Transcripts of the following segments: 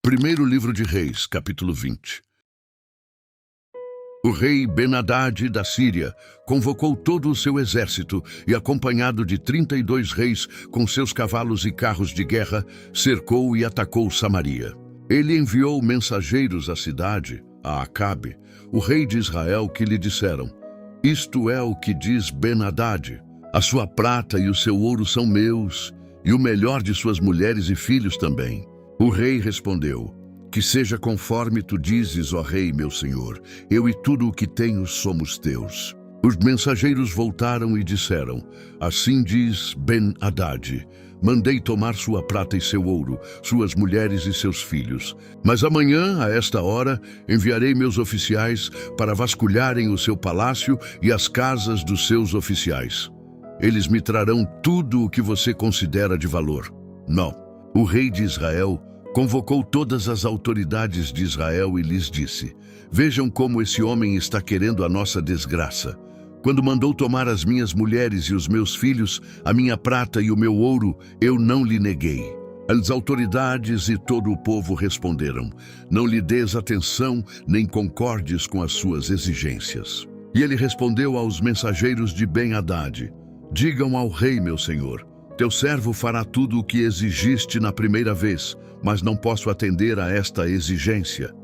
Primeiro livro de Reis, capítulo 20. O rei Ben-Hadad da Síria convocou todo o seu exército e, acompanhado de 32 reis com seus cavalos e carros de guerra, cercou e atacou Samaria. Ele enviou mensageiros à cidade, a Acabe, o rei de Israel, que lhe disseram: "Isto é o que diz Ben-Hadad: a sua prata e o seu ouro são meus, e o melhor de suas mulheres e filhos também." O rei respondeu: "Que seja conforme tu dizes, ó rei, meu senhor. Eu e tudo o que tenho somos teus." Os mensageiros voltaram e disseram: "Assim diz Ben-Hadad: mandei tomar sua prata e seu ouro, suas mulheres e seus filhos. Mas amanhã, a esta hora, enviarei meus oficiais para vasculharem o seu palácio e as casas dos seus oficiais. Eles me trarão tudo o que você considera de valor." Não. O rei de Israel convocou todas as autoridades de Israel e lhes disse: "Vejam como esse homem está querendo a nossa desgraça. Quando mandou tomar as minhas mulheres e os meus filhos, a minha prata e o meu ouro, eu não lhe neguei." As autoridades e todo o povo responderam: "Não lhe des atenção, nem concordes com as suas exigências." E ele respondeu aos mensageiros de Ben-Hadad: "Digam ao rei, meu senhor: teu servo fará tudo o que exigiste na primeira vez, mas não posso atender a esta exigência."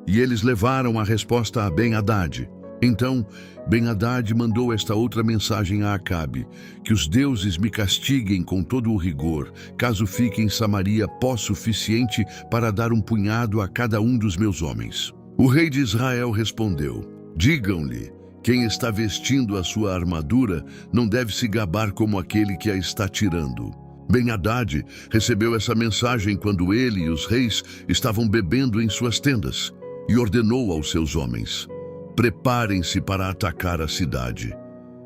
E eles levaram a resposta a Ben-Hadad. Então Ben-Hadad mandou esta outra mensagem a Acabe: "Que os deuses me castiguem com todo o rigor, caso fique em Samaria pó suficiente para dar um punhado a cada um dos meus homens." O rei de Israel respondeu: "Digam-lhe: quem está vestindo a sua armadura não deve se gabar como aquele que a está tirando." Ben-Hadad recebeu essa mensagem quando ele e os reis estavam bebendo em suas tendas, e ordenou aos seus homens: "Preparem-se para atacar a cidade."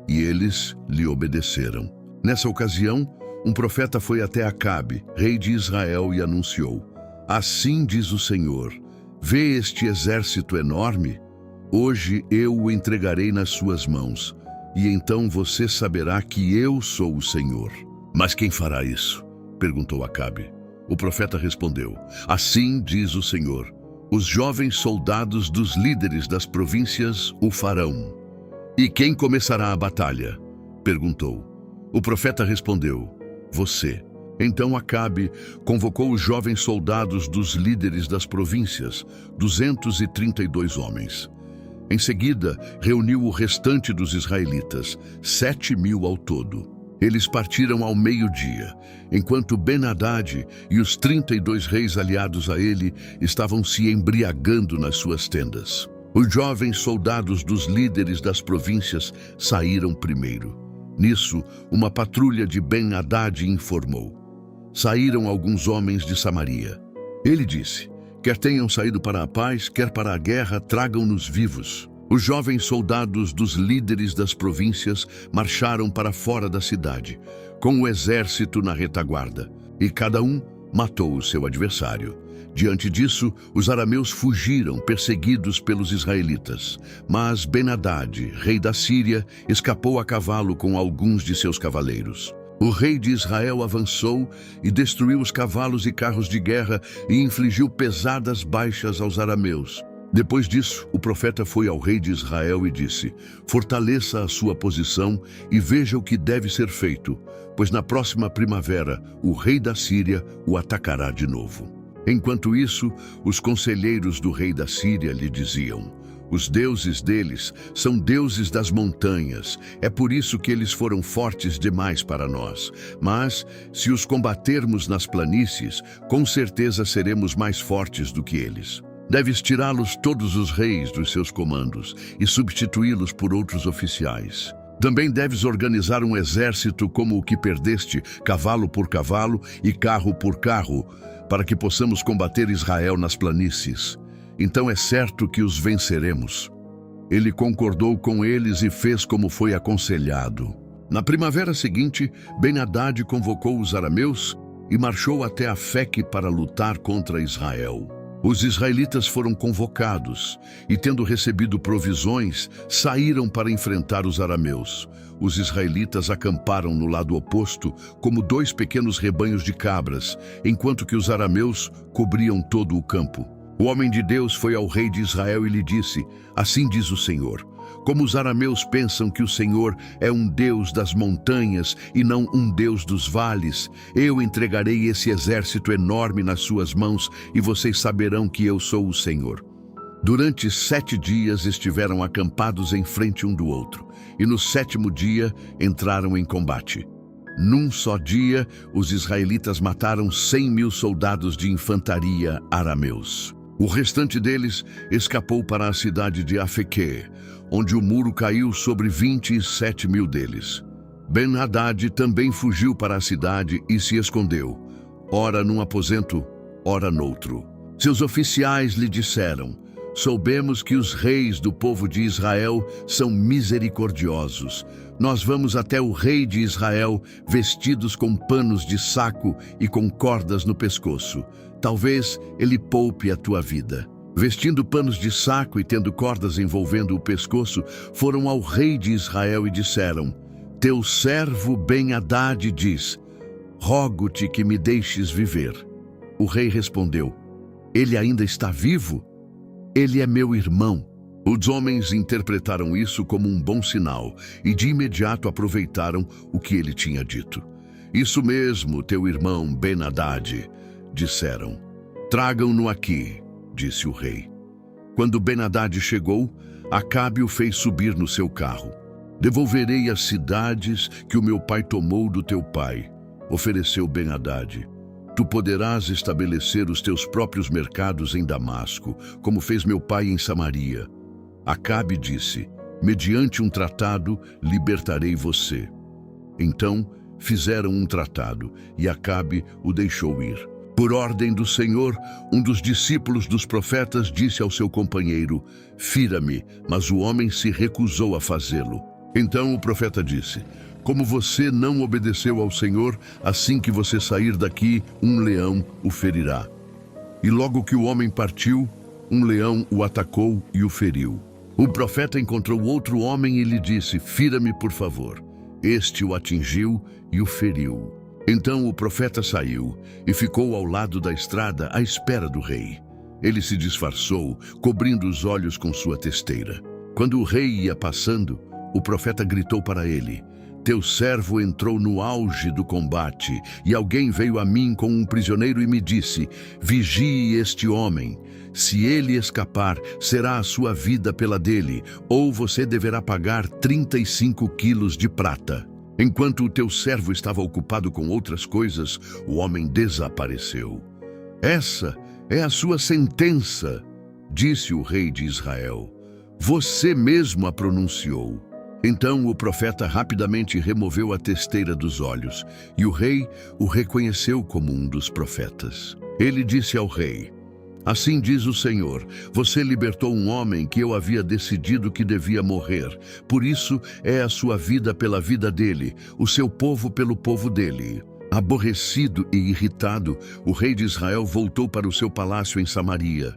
E eles lhe obedeceram. Nessa ocasião, um profeta foi até Acabe, rei de Israel, e anunciou: "Assim diz o Senhor: vê este exército enorme? Hoje eu o entregarei nas suas mãos, e então você saberá que eu sou o Senhor." "Mas quem fará isso?" perguntou Acabe. O profeta respondeu: "Assim diz o Senhor: os jovens soldados dos líderes das províncias o farão." "E quem começará a batalha?" perguntou. O profeta respondeu: "Você." Então Acabe convocou os jovens soldados dos líderes das províncias, 232 homens. Em seguida, reuniu o restante dos israelitas, 7.000 ao todo. Eles partiram ao meio-dia, enquanto Ben-Hadad e os 32 reis aliados a ele estavam se embriagando nas suas tendas. Os jovens soldados dos líderes das províncias saíram primeiro. Nisso, uma patrulha de Ben-Hadad informou: "Saíram alguns homens de Samaria." Ele disse: "Quer tenham saído para a paz, quer para a guerra, tragam-nos vivos." Os jovens soldados dos líderes das províncias marcharam para fora da cidade, com o exército na retaguarda, e cada um matou o seu adversário. Diante disso, os arameus fugiram, perseguidos pelos israelitas. Mas Ben-Hadad, rei da Síria, escapou a cavalo com alguns de seus cavaleiros. O rei de Israel avançou e destruiu os cavalos e carros de guerra e infligiu pesadas baixas aos arameus. Depois disso, o profeta foi ao rei de Israel e disse: "Fortaleça a sua posição e veja o que deve ser feito, pois na próxima primavera o rei da Síria o atacará de novo." Enquanto isso, os conselheiros do rei da Síria lhe diziam: "Os deuses deles são deuses das montanhas, é por isso que eles foram fortes demais para nós. Mas, se os combatermos nas planícies, com certeza seremos mais fortes do que eles." Deves tirá-los todos os reis dos seus comandos e substituí-los por outros oficiais. Também deves organizar um exército como o que perdeste, cavalo por cavalo e carro por carro, para que possamos combater Israel nas planícies. Então é certo que os venceremos." Ele concordou com eles e fez como foi aconselhado. Na primavera seguinte, Ben-Hadad convocou os arameus e marchou até Afeque para lutar contra Israel. Os israelitas foram convocados e, tendo recebido provisões, saíram para enfrentar os arameus. Os israelitas acamparam no lado oposto, como 2 pequenos rebanhos de cabras, enquanto que os arameus cobriam todo o campo. O homem de Deus foi ao rei de Israel e lhe disse: assim diz o Senhor, como os arameus pensam que o Senhor é um Deus das montanhas e não um Deus dos vales, eu entregarei esse exército enorme nas suas mãos e vocês saberão que eu sou o Senhor. Durante 7 dias estiveram acampados em frente um do outro, e no 7º dia entraram em combate. Num só dia, os israelitas mataram 100.000 soldados de infantaria arameus. O restante deles escapou para a cidade de Afeque, onde o muro caiu sobre 27.000 deles. Ben-Hadad também fugiu para a cidade e se escondeu, ora num aposento, ora noutro. Seus oficiais lhe disseram: soubemos que os reis do povo de Israel são misericordiosos. Nós vamos até o rei de Israel vestidos com panos de saco e com cordas no pescoço. Talvez ele poupe a tua vida. Vestindo panos de saco e tendo cordas envolvendo o pescoço, foram ao rei de Israel e disseram: teu servo Ben-Hadad diz: rogo-te que me deixes viver. O rei respondeu: ele ainda está vivo? Ele é meu irmão. Os homens interpretaram isso como um bom sinal e de imediato aproveitaram o que ele tinha dito. Isso mesmo, teu irmão Ben-Hadad, disseram. Tragam-no aqui, disse o rei. Quando Ben-Hadad chegou, Acabe o fez subir no seu carro. Devolverei as cidades que o meu pai tomou do teu pai, ofereceu Ben-Hadad. Tu poderás estabelecer os teus próprios mercados em Damasco, como fez meu pai em Samaria. Acabe disse: mediante um tratado, libertarei você. Então, fizeram um tratado, e Acabe o deixou ir. Por ordem do Senhor, um dos discípulos dos profetas disse ao seu companheiro: fira-me, mas o homem se recusou a fazê-lo. Então o profeta disse: como você não obedeceu ao Senhor, assim que você sair daqui, um leão o ferirá. E logo que o homem partiu, um leão o atacou e o feriu. O profeta encontrou outro homem e lhe disse: fira-me, por favor. Este o atingiu e o feriu. Então o profeta saiu e ficou ao lado da estrada à espera do rei. Ele se disfarçou, cobrindo os olhos com sua testeira. Quando o rei ia passando, o profeta gritou para ele: teu servo entrou no auge do combate, e alguém veio a mim com um prisioneiro e me disse: vigie este homem. Se ele escapar, será a sua vida pela dele, ou você deverá pagar 35 quilos de prata. Enquanto o teu servo estava ocupado com outras coisas, o homem desapareceu. Essa é a sua sentença, disse o rei de Israel. Você mesmo a pronunciou. Então o profeta rapidamente removeu a testeira dos olhos, e o rei o reconheceu como um dos profetas. Ele disse ao rei: assim diz o Senhor, você libertou um homem que eu havia decidido que devia morrer. Por isso é a sua vida pela vida dele, o seu povo pelo povo dele. Aborrecido e irritado, o rei de Israel voltou para o seu palácio em Samaria.